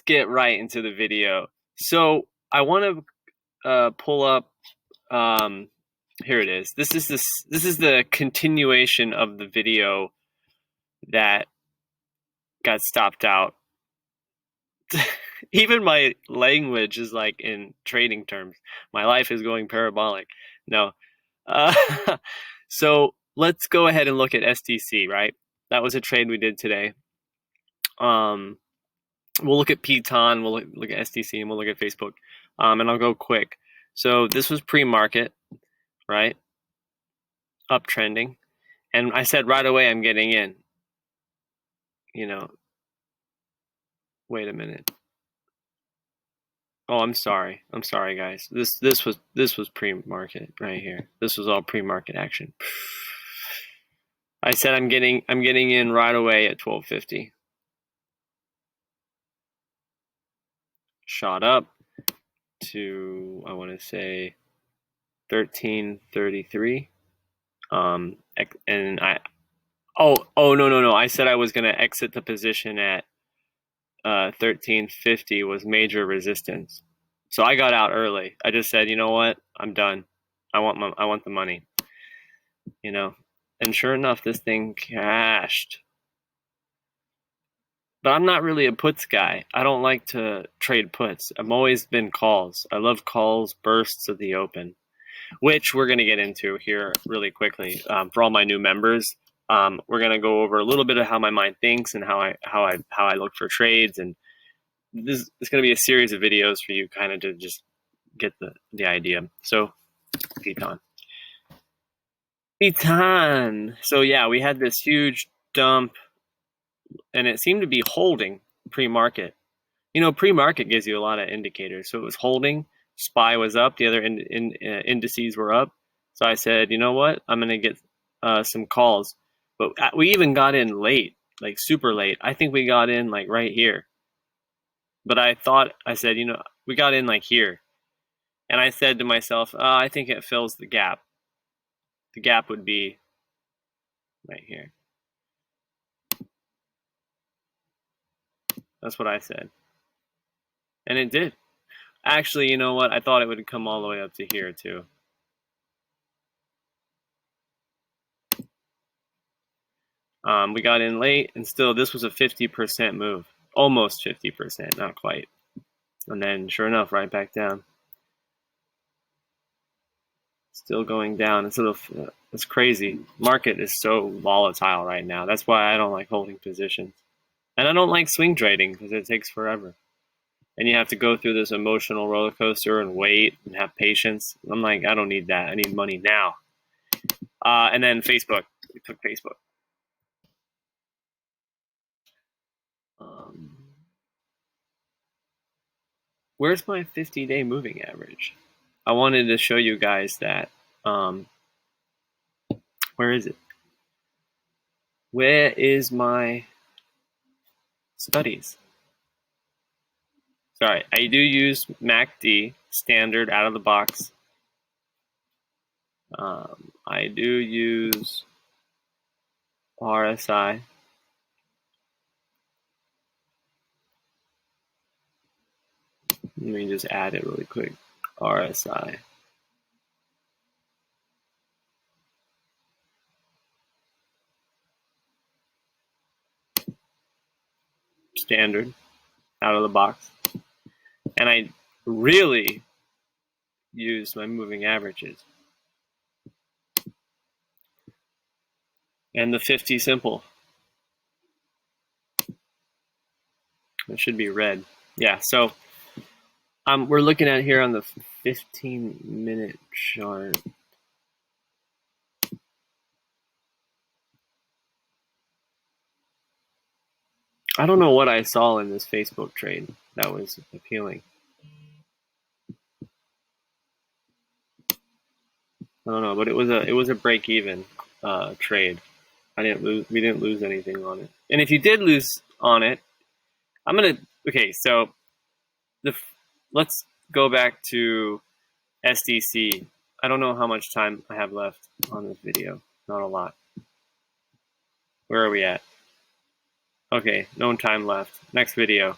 get right into the video. So I want to pull up. Here it is. This is the continuation of the video that got stopped out. Even my language is like in trading terms. My life is going parabolic. No. So let's go ahead and look at STC, right? That was a trade we did today. We'll look at Piton, we'll look at STC, and we'll look at Facebook. And I'll go quick. So this was pre-market, right? Uptrending. And I said right away I'm getting in. You know, wait a minute. Oh, I'm sorry. I'm sorry, guys. This was pre-market right here. This was all pre-market action. I said I'm getting in right away at 1250. Shot up to, I want to say 1333. And no. I said I was going to exit the position at 1350 was major resistance. So I got out early. I just said, you know what? I'm done. I want the money. You know. And sure enough, this thing cashed. But I'm not really a puts guy. I don't like to trade puts. I've always been calls. I love calls, bursts of the open, which we're going to get into here really quickly. For all my new members, we're going to go over a little bit of how my mind thinks and how I look for trades. And this is going to be a series of videos for you kind of to just get the idea. So, Piton. So yeah, we had this huge dump, and it seemed to be holding pre-market. You know, pre-market gives you a lot of indicators. So it was holding. SPY was up. The other indices were up. So I said, you know what? I'm going to get some calls. But we even got in late, like super late. I think we got in like right here. But I said, you know, we got in like here. And I said to myself, I think it fills the gap. The gap would be right here. That's what I said. And it did. Actually, you know what? I thought it would come all the way up to here too. We got in late, and still this was a 50% move. Almost 50%, not quite. And then sure enough, right back down. Still going down. It's crazy. Market is so volatile right now. That's why I don't like holding positions. And I don't like swing trading because it takes forever. And you have to go through this emotional roller coaster and wait and have patience. I'm like, I don't need that. I need money now. And then Facebook. We took Facebook. Where's my 50-day moving average? I wanted to show you guys that. Where is it? Where is my studies? Sorry, I do use MACD, standard, out of the box. I do use RSI. Let me just add it really quick. RSI. Standard, out of the box. And I really use my moving averages. And the 50 simple. It should be red. Yeah, so we're looking at here on the 15-minute chart. I don't know what I saw in this Facebook trade that was appealing. I don't know, but it was a break-even trade. We didn't lose anything on it. And if you did lose on it, okay, so let's go back to SDC. I don't know how much time I have left on this video. Not a lot. Where are we at? Okay, no time left. Next video.